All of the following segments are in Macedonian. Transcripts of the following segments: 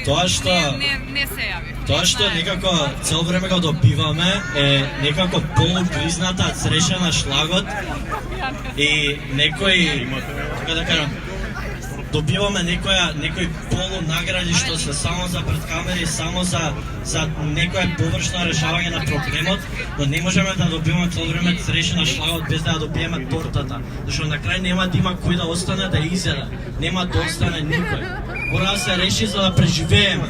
тоа што не се јави. Тоа што некако цел време го добиваме е некако полупризната црешена шлагот и некои, така да кажам, добиваме некои полунагради што се само за пред камери, само за некое површно решавање на проблемот, но не можеме да добиваме цело време црешена шлагот без да добиеме тортата, зашто на крај нема да има кој да остане да изеда, нема да остане никој. Мора да се реши за да преживееме.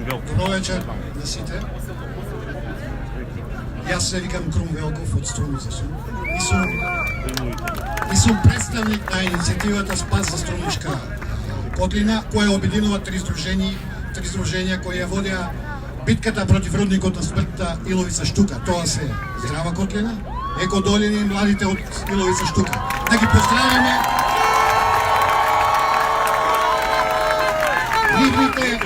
Добро вечер на сите. Јас се викам Крум Велков од Струмица сум и сум представник на иницијативата Спас за Струмишка котлина, која обединува три здруженја кои ја водеа битката против рудникот на смртта Иловица Штука. Тоа се Здрава котлина, Еко Долина и младите од Иловица Штука. Да ги поздравиме нивните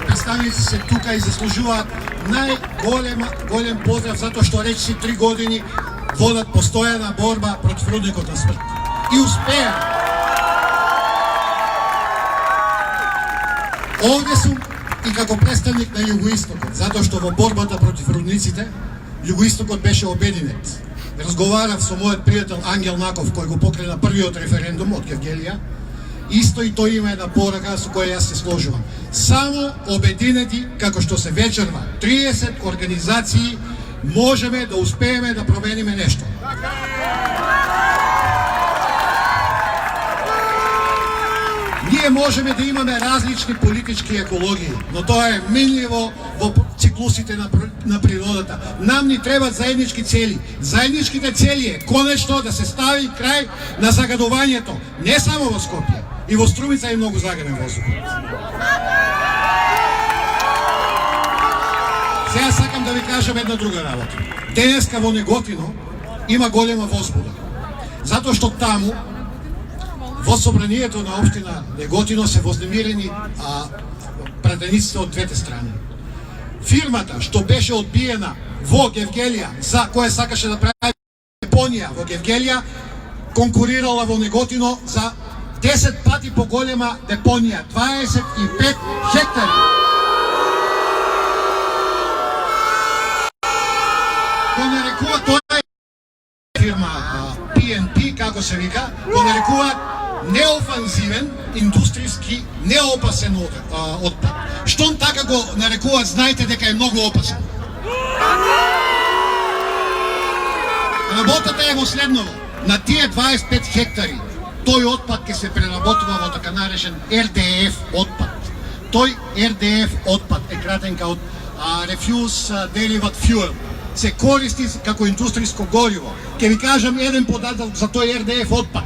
представници се тука и заслужуваат најголем поздрав затоа што речиси 3 години водат постојана борба против рудникот на смрт. И успеа. Овде сум и како представник на Југоистокот, затоа што во борбата против рудниците Југоистокот беше обединет. Разговарав со мојот пријател Ангел Наков, кој го покрена првиот референдум од Гевгелија. Исто и тој има една порака со која јас се сложувам. Само обединети, како што се вечерва 30 организации, можеме да успееме да промениме нешто. Ние можеме да имаме различни политички екологии, но тоа е минливо во циклусите на природата. Нам ни требаат заеднички цели. Заедничките цели е конечно да се стави крај на загадувањето, не само во Скопје, и во Струмица е многу загаден воздух. Сега сакам да ви кажам една друга работа. Денеска во Неготино има голема возбуда. Затоа што таму во собранието на општина Неготино се вознемирени пратениците од двете страни. Фирмата што беше одбиена во Гевгелија, за која сакаше да прави депонија во Гевгелија, конкурирала во Неготино за 10 пати поголема депонија, 25 хектари. Го нарекува тоа фирма PNP, како се вика, го нарекува неофанзивен, индустријски, неопасен отпад. Штом така го нарекуваат, знаете дека е многу опасен. Работата е во следново. На тие 25 хектари тој отпад ќе се преработува во така наречен RDF отпад. Тој RDF отпад е кратенка од Refuse Derivative Fuel. Се користи како индустријско гориво. Ке ви кажам еден податок за тој RDF отпад.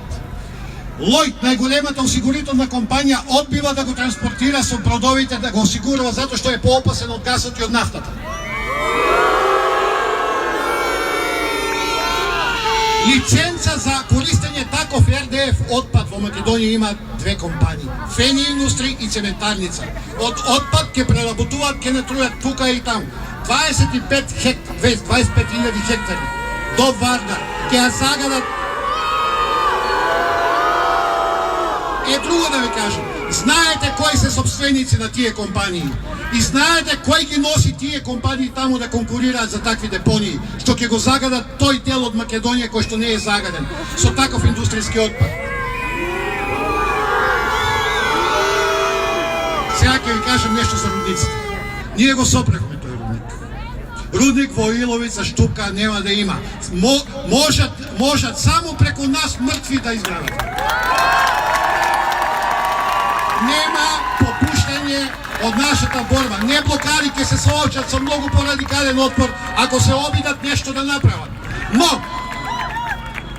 Лојд, најголемата осигурителна компанија, одбива да го транспортира со бродовите, да го осигурува затоа што е поопасен од гасот и од нафтата. Лиценца за користење таков RDF отпад во Македонија има две компании, Фени Индустри и Цементарница. Од отпад ќе преработуваат, ќе натрујат тука и таму. 25.000 хектари до Вардар, ќе ја загадат. Е друго да ви кажам, знаете кои се собственици на тие компании и знаете кој ги носи тие компании таму да конкурираат за такви депонии, што ќе го загадат тој дел од Македонија кој што не е загаден со таков индустријски отпад. Сега ќе ви кажам нешто за рудниците. Ние го сопрехме тој рудник. Рудник во Иловица Штука нема да има. Можат само преку нас мртви да изградат. Нема попуштање од нашата борба. Не блокади ќе се соочат со многу порадикален отпор ако се обидат нешто да направат. Но,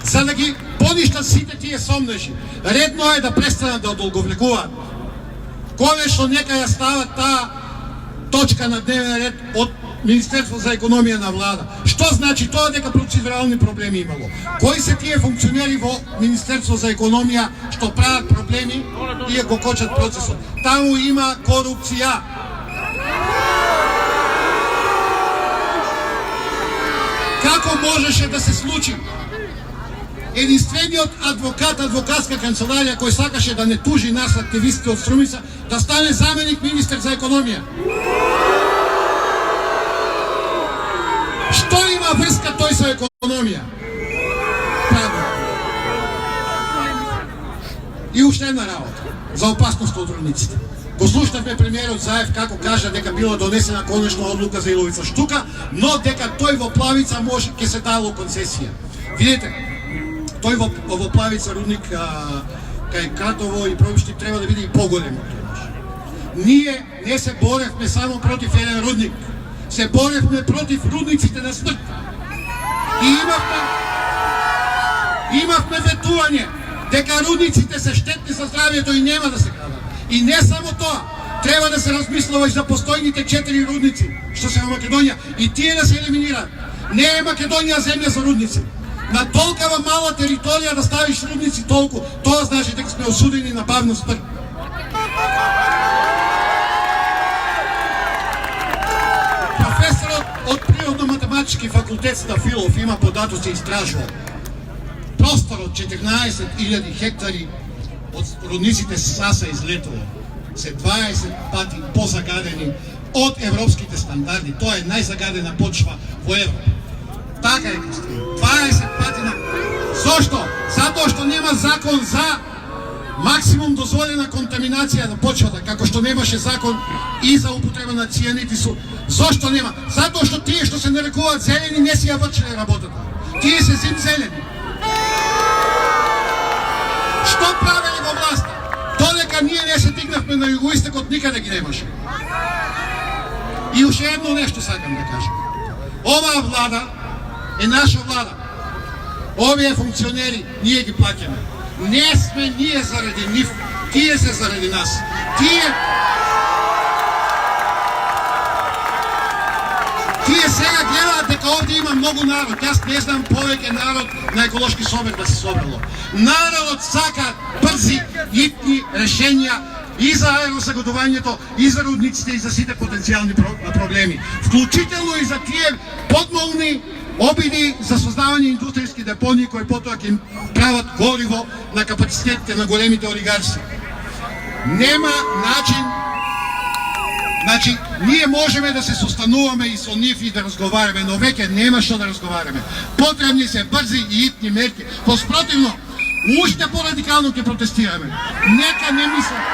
за да ги поништат сите тие сомнежи, редно е да престанат да одолговлекуваат. Конечно нека ја стават таа точка на дневен ред од Министерство за економија на влада. Што значи тоа дека процедурални проблеми имало? Кои се тие функционери во Министерство за економија што прават проблеми и го кочат процесот? Таму има корупција. Како можеше да се случи единствениот адвокат, адвокатска канцеларија кој сакаше да не тужи нас активистите од Струмица, да стане заменик министер за економија? Што има врска тој со економија? Правда. И уште една работа за опасност од родниците. Го слушнавме премиерот Заев како кажа дека била донесена конечно одлука за Иловица Штука, но дека тој во Плавица може ќе се дало концесија. Видите, тој во Плавица рудник кај Катово и Пробишти треба да биде и поголем од тоа. Ние не се боревме само против еден рудник, се боревме против рудниците на смрт. И имавме ветување дека рудниците се штетни за здравието и нема да се градат. И не само тоа, треба да се размислува и за постојните 4 рудници што се во Македонија и тие да се елиминираат. Не е Македонија земја за рудници. На толкова мала територија да ставиш рудници толку, тоа значи дека сме осудени на бавна смрт. Професорот од Природно-математички факултет Стафилов има податоци истражувал. Просторот 14.000 хектари од рудниците Саса излетува се 20 пати позагадени од европските стандарди. Тоа е најзагадена почва во Европа. Така е, 20 пати на... Зошто? Затоа што нема закон за максимум дозволена контаминација на почвата, како што немаше закон и за употреба на цијанид и су. Зошто нема? Затоа што тие што се нарекуваат зелени не си ја вршеле работата. Тие се зим зелени. Што правеле во власта? Додека ние не се дигнавме на југоистокот, никаде ги немаше. И уште едно нешто сакам да кажам. Оваа влада е наша влада. Овие функционери ние ги плаќаме. Не сме ние заради нив, тие се заради нас. Тие сега гледаат дека овде има многу народ. Јас не знам повеќе народ на еколошки собер да се собрало. Народот сака брзи, итни решенја и за аерозагодувањето, и за рудниците, и за сите потенцијални проблеми. Вклучително и за тие подмолни обиди за создавање индустријски депонии кои потоа ќе прават гориво на капацитетите на големите олигарси. Нема начин. Значи, ние можеме да се состануваме и со нив и да разговараме, но веќе нема што да разговараме. Потребни се брзи и итни мерки. Поспротивно, уште порадикално ќе протестираме. Нека не мислат.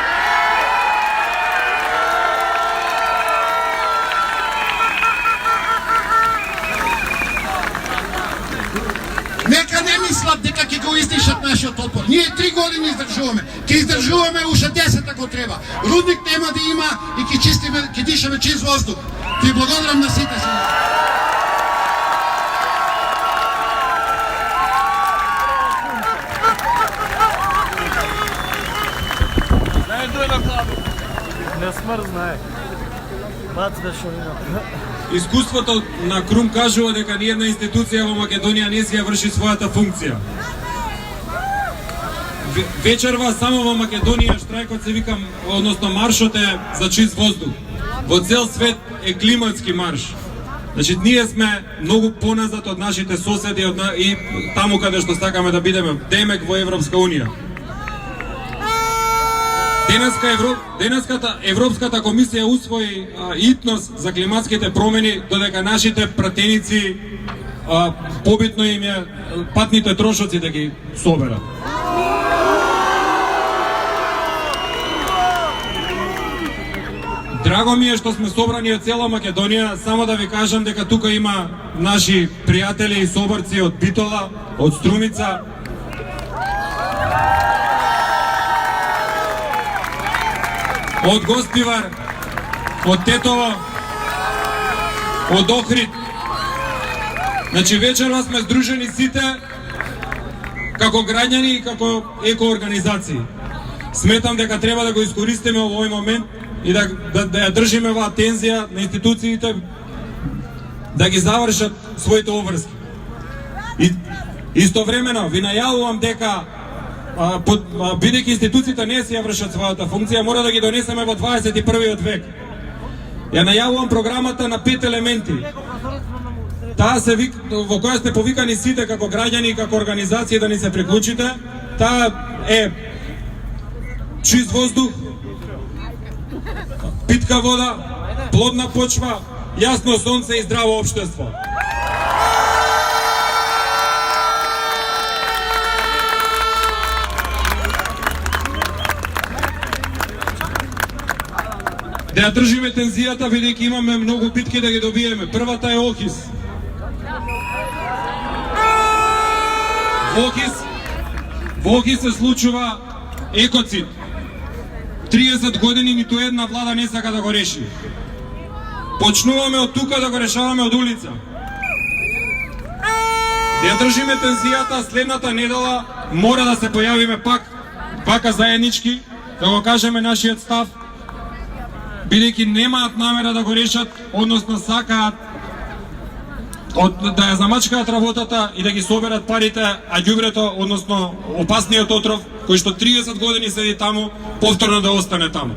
Нека не мислат дека ќе го издишат нашиот отпор. Ние 3 години издржуваме. Ќе издржуваме уште 10 ако треба. Рудник нема да има и ќе дишаме чист воздух. Ви благодарам на сите се. Не смрзнае. Бацне шовина. Искуството на Крум кажува дека ниедна институција во Македонија не си ја врши својата функција. Вечерва само во Македонија штрајкот се викам, односно маршот е за чист воздух. Во цел свет е климатски марш. Значи ние сме многу поназад од нашите соседи и таму каде што сакаме да бидеме, демек во Европска унија. Денеска Европската комисија усвои итнос за климатските промени, додека нашите пратеници побитно им е патните трошоци да ги соберат. Драго ми е што сме собрани од цела Македонија, само да ви кажам дека тука има наши пријатели и соборци од Битола, од Струмица, од Гостивар, од Тетово, од Охрид. Значи вечерва сме здружени сите како граѓани и како екоорганизации. Сметам дека треба да го искористиме овој момент и да ја држиме оваа тензија на институциите да ги завршат своите обврски. И истовремено ви најавувам дека бидејќи институциите не си ја вршат својата функција, мора да ги донесеме во 21. век. Ја најавувам програмата на 5 елементи. во која сте повикани сите како граѓани и како организации да ни се приклучите. Таа е чист воздух, питка вода, плодна почва, јасно сонце и здраво општество. Да ја држиме тензијата, бидејќи имаме многу битки да ги добиеме. Првата е Охис. Во Охис се случува екоцид. 30 години ниту една влада не сака да го реши. Почнуваме од тука да го решаваме од улица. Да ја држиме тензијата, следната недела мора да се појавиме пака заеднички, да го кажеме нашиот став, бидејќи немаат намера да го решат, односно сакаат да ја замачкаат работата и да ги соберат парите, а ѓубрето, односно опасниот отров, кој што 30 години седи таму, повторно да остане таму.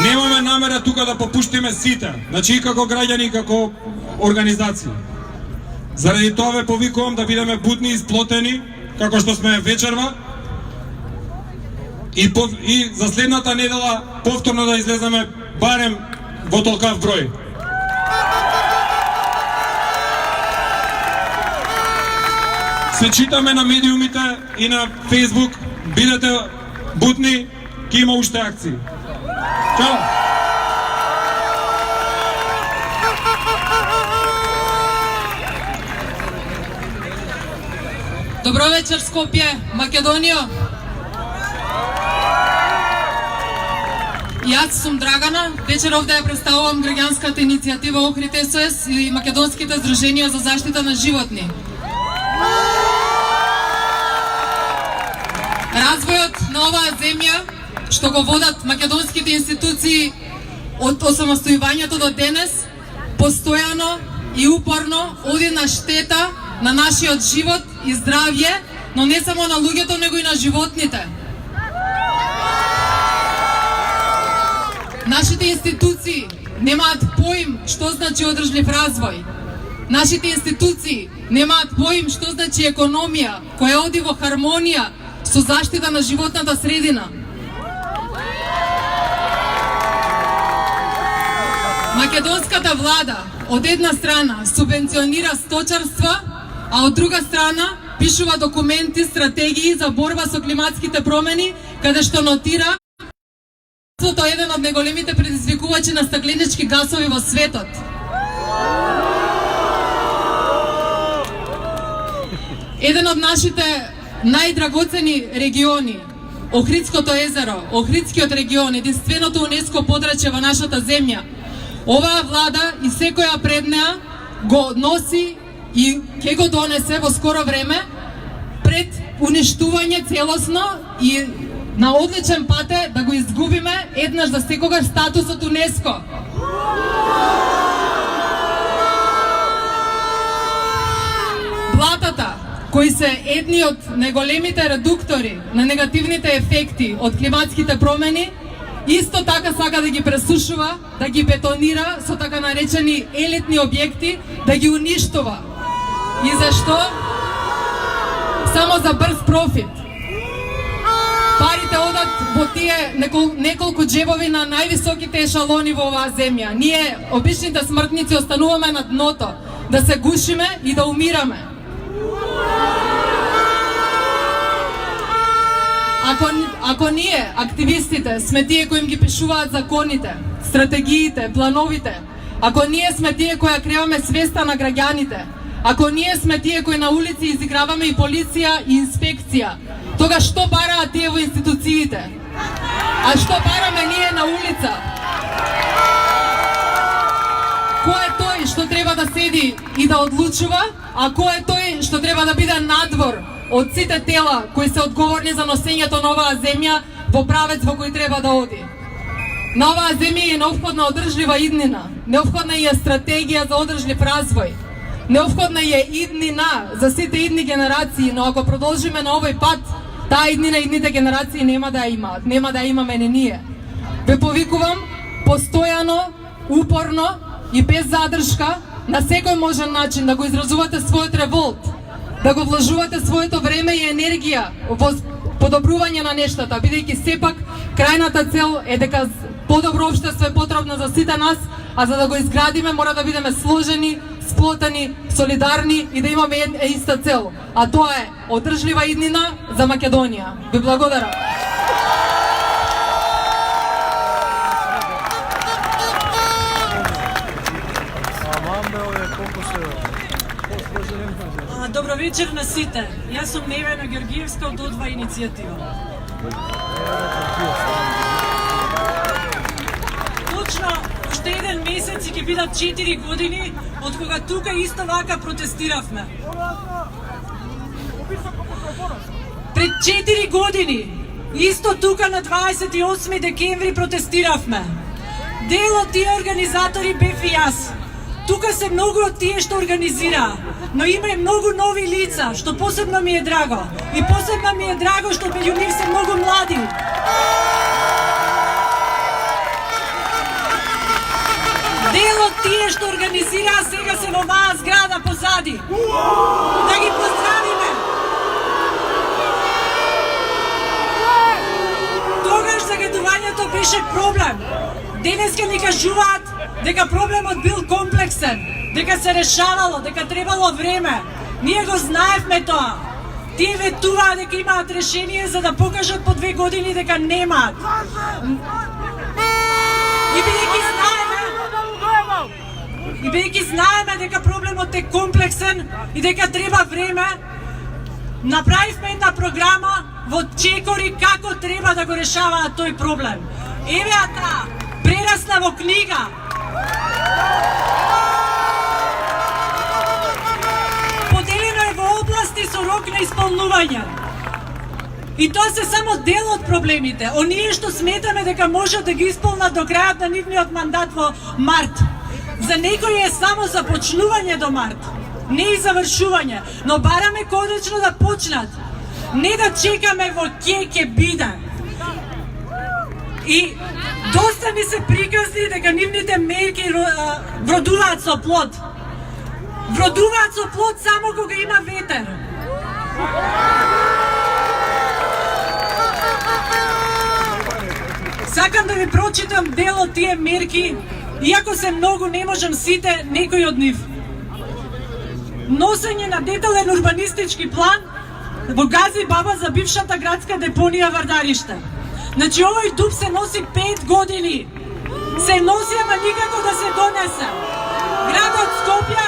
Немаме намера тука да попуштиме сите, значи и како граѓани и како организации. Заради тоа ве повикувам да бидеме будни и сплотени, како што сме вечерва, и за следната недела повторно да излеземе барем во толкав број. Се читаме на медиумите и на Facebook, бидете будни, ќе има уште акции. Чао! Добро вечер, Скопје, Македонија. Јас сум Драгана, вечер овде ја представувам граѓанската иницијатива Охрид СОС и македонските здруженија за заштита на животни. Развојот на оваа земја, што го водат македонските институции од осамостојувањето до денес, постојано и упорно оди на штета на нашиот живот и здравје, но не само на луѓето, него и на животните. Нашите институции немаат поим што значи одржлив развој. Нашите институции немаат поим што значи економија која оди во хармонија со заштита на животната средина. Македонската влада од една страна субвенционира сточарство, а од друга страна пишува документи, стратегии за борба со климатските промени, каде што нотира тоа е еден од најголемите предизвикувачи на стакленички гасови во светот. Еден од нашите најдрагоцени региони, Охридското езеро, Охридскиот регион, единственото УНЕСКО подрачје во нашата земја. Оваа влада и секоја пред неа го носи и ќе го донесе во скоро време пред уништување целосно и на одличен пат е да го изгубиме еднаш за секогаш статусот УНЕСКО. Блатата, кои се едни од најголемите редуктори на негативните ефекти од климатските промени, исто така сака да ги пресушува, да ги бетонира со така наречени елитни објекти, да ги уништува. И зашто? Само за брз профит. Парите одат во тие неколку джебови на највисоките ешалони во оваа земја. Ние, обичните смртници, остануваме на дното, да се гушиме и да умираме. Ако ние, активистите, сме тие кои им ги пишуваат законите, стратегиите, плановите, ако ние сме тие кои ја креираме свеста на граѓаните, ако ние сме тие кои на улици изиграваме и полиција и инспекција, тога што бараат тие во институциите? А што бараме ние на улица? Кој е тој што треба да седи и да одлучува, а кој е тој што треба да биде надвор од сите тела кои се одговорни за носењето на оваа земја во правец во кој треба да оди? На оваа земја е неопходна одржлива иднина, неопходна е стратегија за одржлив развој, неопходна е иднина за сите идни генерации, но ако продолжиме на овој пат, таа иднина идните генерации нема да ја имаат, нема да ја имаме не ние. Ве повикувам, постојано, упорно и без задршка, на секој можен начин да го изразувате својот револт, да го вложувате своето време и енергија во подобрување на нештата, бидејќи сепак крајната цел е дека подобро општество е потребно за сите нас, а за да го изградиме мора да бидеме сложени, сплотени, солидарни и да имаме иста цел, а тоа е одржлива иднина за Македонија. Ви благодарам. Добро вечер на сите. Јас сум Невена Георгиевска од О2 иницијатива. Точно уште еден месец и ќе бидат 4 години од кога тука исто вака протестиравме. Пред 4 години исто тука на 28 декември протестиравме. Дел од тие организатори бев и јас. Тука се многу од тие што организира, но има и многу нови лица, што посебно ми е драго. И посебно ми е драго што меѓу нив се многу млади. Дел од тие што организира сега се во оваа зграда позади. Да ги поздравиме. Тогаш загадувањето беше проблем. Денеска ни кажуваат дека проблемот бил комплексен, дека се решавало, дека требало време. Ние го знаевме тоа. Тие ветуваа дека имаат решение за да покажат по 2 години дека немаат. И бидејќи знаеме дека проблемот е комплексен и дека треба време, направивме една програма во чекори како треба да го решаваат тој проблем. Еве таа, прерасна во книга. Поделено е во области со рок на исполнување. И тоа се само дел од проблемите. Оние што сметаме дека можат да ги исполнат до крајот на нивниот мандат во март. За некои е само започнување до март, не и завршување, но бараме конечно да почнат. Не да чекаме во ќе биде. И доста ми се приказни дека нивните мерки вродуваат со плод. Вродуваат со плод само кога има ветер. Сакам да ви прочитам дел од тие мерки, иако се многу, не можам сите, некои од нив. Носење на детален урбанистички план во Гази Баба за бившата градска депонија Вардариште. Значи, овој дуб се носи 5 години. Се носи, ама никако да се донесе. Градот Скопје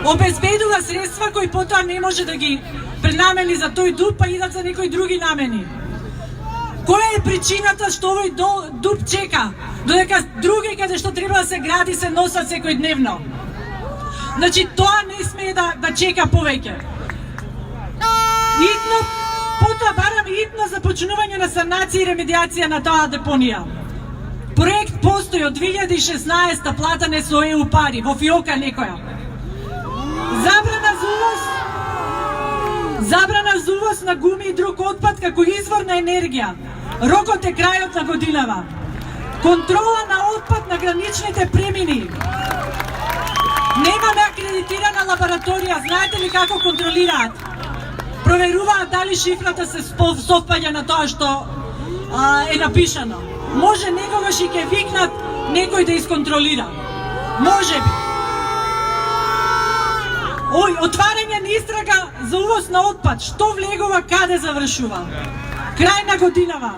обезбедува средства кои потоа не може да ги пренамени за тој дуб, па идат за некои други намени. Која е причината што овој дуб чека, додека други каде што треба да се гради се носат секојдневно? Значи, тоа не смее да чека повеќе. Итно, потоа бараме итно започнување на санација и ремедиација на таа депонија. Проект постои од 2016 платане со ЕУ пари, во фиока некоја. Забрана за увоз на гуми и друг отпад како извор на енергија. Рокот е крајот на годинава. Контрола на отпад на граничните премини. Немаме акредитирана лабораторија, знаете ли како контролираат? Проверуваат дали шифрата се совпаѓа на тоа што е напишано. Може некогаш и ќе викнат некој да исконтролира. Може би. Отварање на истрага за увоз на отпад. Што влегува, каде завршува? Крај на годинава.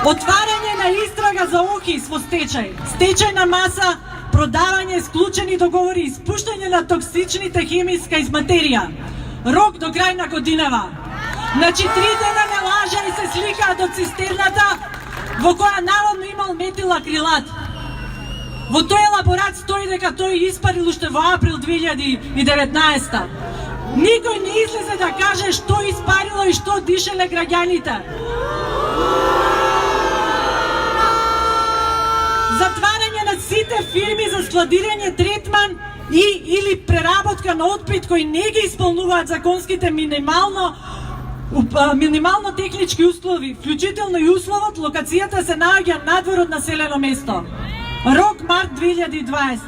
Отварање на истрага за ОХИС во стечај. Стечајна маса, продавање, склучени договори, испуштање на токсичните хемиска из материја. Рок до крај на годинава. Значи 3 дена не лажа и се сликаат од цистерната во која наводно имал метилакрилат. Во тој елаборат стои дека тој испарил уште во април 2019. Никој не излезе да каже што испарило и што дишеле граѓаните. Затварање на сите фирми за складирање, третман и или преработка на отпад кои не ги исполнуваат законските минимално минимално технички услови, вклучително и условот локацијата се наоѓа надвор од населено место. Рок март 2020.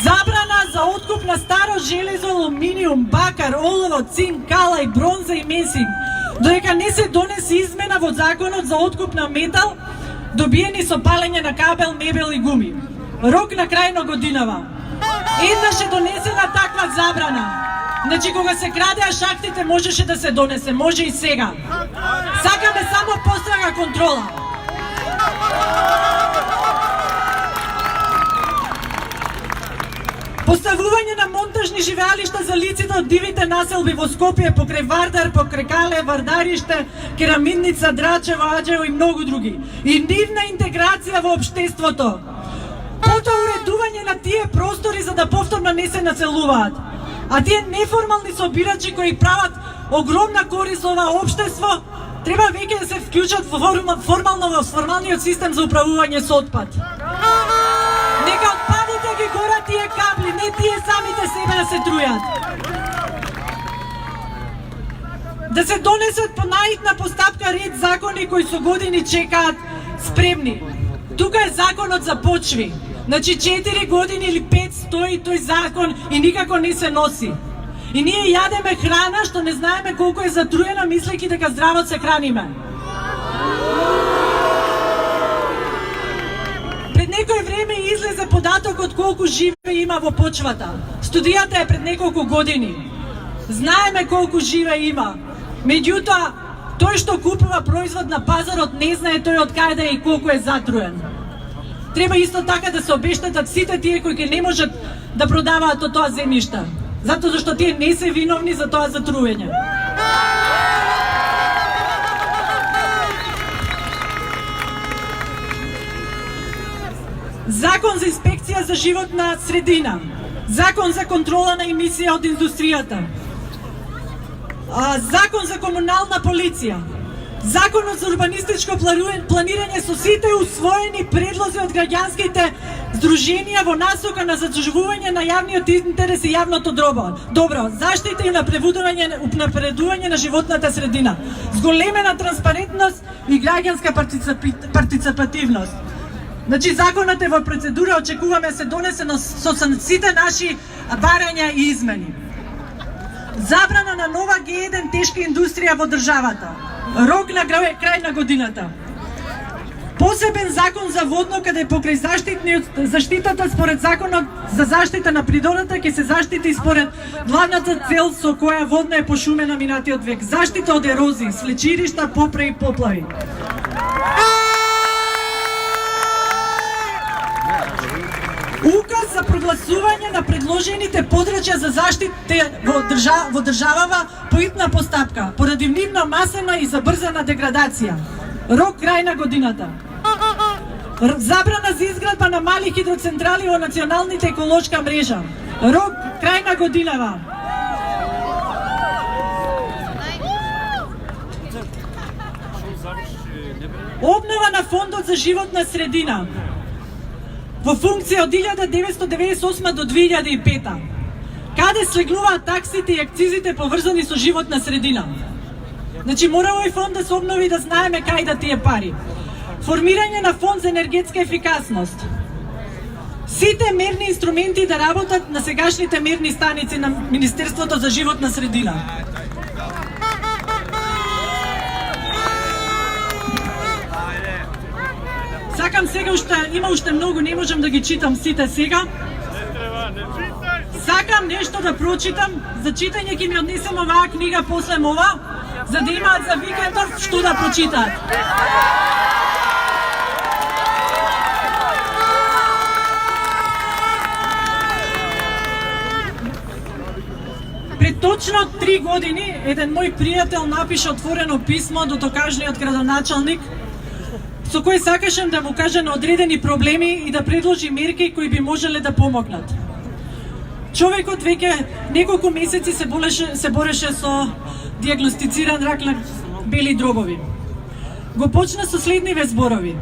Забрана за откуп на старо железо, алуминиум, бакар, олово, цинк, калај, бронза и месинг, додека не се донесе измена во законот за откуп на метал, добиени со палење на кабел, мебел и гуми. Рок на крај на годинава. Еднаш е донесена таква забрана. Значи, кога се крадеа шахтите, можеше да се донесе, може и сега. Сакаме само пострага контрола. Поставување на монтажни живеалишта за лиците од дивите населби во Скопје, покрај Вардар, покрај Кале, Вардариште, Керамидница, Драчево, Аџево и многу други. И нивна интеграција во општеството. Потоа уредување на тие простори за да повторно не се населуваат. А тие неформални собирачи кои прават огромна корист ова општество, треба веќе да се вклучат формално во формалниот систем за управување со отпад. Нека отпадите ги гора тие кабли, не тие самите себе да се трујат. Да се донесат по најитна постапка ред закони кои со години чекаат спремни. Тука е законот за почви. Значи 4 години или 5 стои тој закон и никако не се носи. И ние јадеме храна што не знаеме колку е затруена, мислејќи дека здраво се храниме. Пред некој време излезе податокот колку живе има во почвата. Студијата е пред неколку години. Знаеме колку живе има. Меѓутоа, тој што купува производ на пазарот не знае тој од каде и колку е затруен. Треба исто така да се обештетат сите тие кои не можат да продаваат од тоа земјиште, затоа зашто тие не се виновни за тоа затруење. Закон за инспекција за животна средина, закон за контрола на емисија од индустријата, закон за комунална полиција, законот за урбанистичко планирање со сите усвоени предлози од граѓанските здруженија во насока на задржување на јавниот интерес и јавното добро, заштита и напредување на животната средина, зголемена транспарентност и граѓанска партиципативност. Значи, законот е во процедура, очекуваме се донесе со сите наши барања и измени. Забрана на нова Г1 тешка индустрија во државата. Рок на крај на годината. Посебен закон за водно, каде покрај заштитата според законот за заштита на природата ќе се заштити според главната цел со која водно е пошумена минатиот век. Заштита од ерозии, слечиришта, попреи и поплави. Указ за прогласување на предложените подрачја за заштита во државава по итна постапка, поради нивна масена и забрзана деградација. Рок крај на годината. Забрана за изградба на мали хидроцентрали во националните еколошка мрежа. Рок крај на годинава. Обнова на фондот за животна средина во функција од 1998 до 2005. Каде слегнуваат таксите и акцизите поврзани со животна средина? Значи, мора овој фонд да се обнови, да знаеме кај да тие пари. Формирање на фонд за енергетска ефикасност. Сите мерни инструменти да работат на сегашните мерни станици на Министерството за животна средина. Сакам сега има уште многу, не можам да ги читам сите сега. Сакам нешто да прочитам, за читање ќе ми однесем оваа книга после ова, за да имаат за викендов што да прочитаат. Пред точно 3 години, еден мој пријател напиша отворено писмо до токажниот градоначалник, со кој сакашам да му каже на одредени проблеми и да предложи мерки кои би можеле да помогнат. Човекот веќе неколку месеци се бореше со диагностициран рак на бели дробови. Го почна со следниве зборови.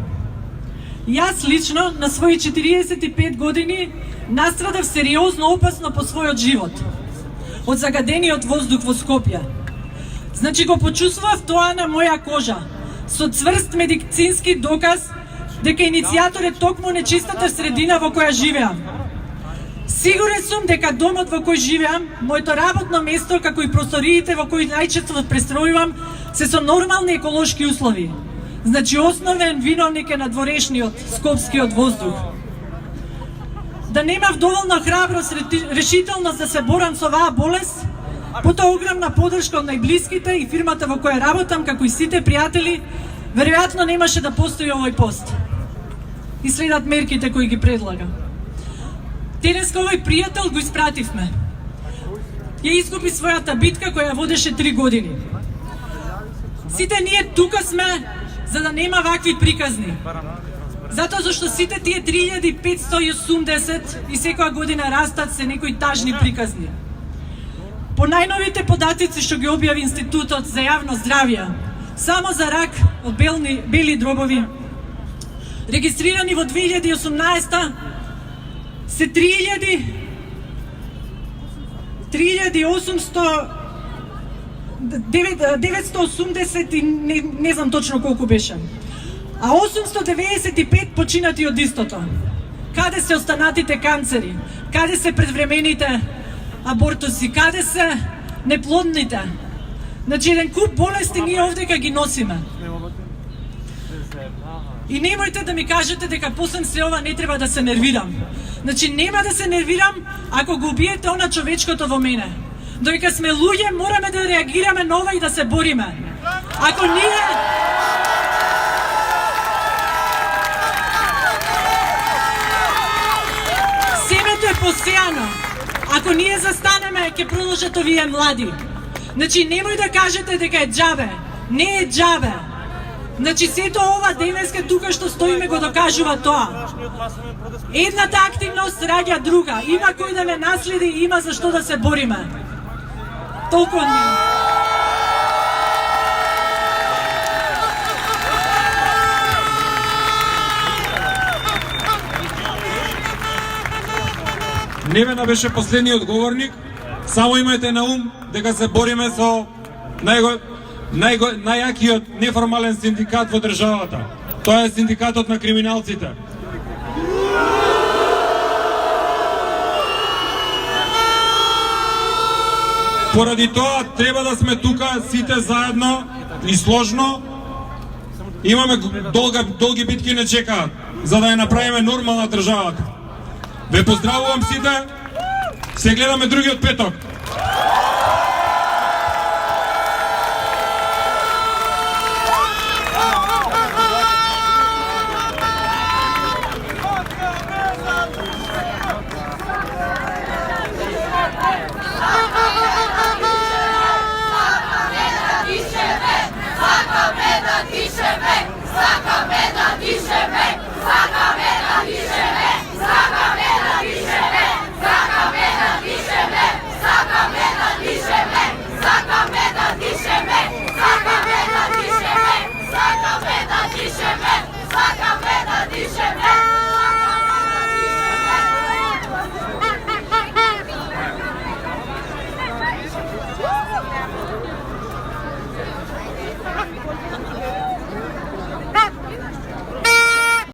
Јас лично на своји 45 години настрадав сериозно опасно по својот живот. од загадениот воздух во Скопје. Значи го почувствував тоа на моја кожа, со цврст медицински доказ дека иницијатор е токму нечистата средина во која живеам. Сигурен сум дека домот во кој живеам, моето работно место, како и просториите во кои најчесто престројувам, се со нормални еколошки услови. Значи основен виновник е надворешниот скопскиот воздух. Да немав доволно храброст, решителност да се борам со оваа болест, потоа огромна подршка од најблиските и фирмата во која работам, како и сите пријатели, веројатно немаше да постои овој пост. И следат мерките кои ги предлага. Денеска овој пријател го испративме. Ја изгуби својата битка која водеше 3 години. Сите ние тука сме за да нема вакви приказни. Затоа зашто сите тие 3580 и секоја година растат се некои тажни приказни. По најновите податици што ги објави Институтот за јавно здравје, само за рак од бели дробови, регистрирани во 2018 се 980 и не знам точно колку беше. А 895 починати од истото. Каде се останатите канцери? Каде се предвремените абортуси? Каде се неплодните? Значи еден куп болести ние овдека ги носиме. И немојте да ми кажете дека после се ова не треба да се нервирам. Значи нема да се нервирам ако го убиете она човечкото во мене. Додека сме луѓе, мораме да реагираме на ова и да се бориме. Ако ние семето е посејано. Ако ние застанеме, ќе продолжат овие млади. Значи немој да кажете дека е џабе. Не е џабе. Значи сето ова денеска тука што стоиме го докажува тоа. Едната активност раѓа друга. Има кој да ме наследи, има за што да се бориме. Толку од мене. Невена беше последниот говорник. Само имајте на ум дека се бориме со најјакиот неформален синдикат во државата. Тоа е синдикатот на криминалците. Поради тоа треба да сме тука сите заедно и сложно. Имаме долги битки не чекаат за да ја направиме нормална државата. Ве поздравувам сите. Се гледаме другиот петок.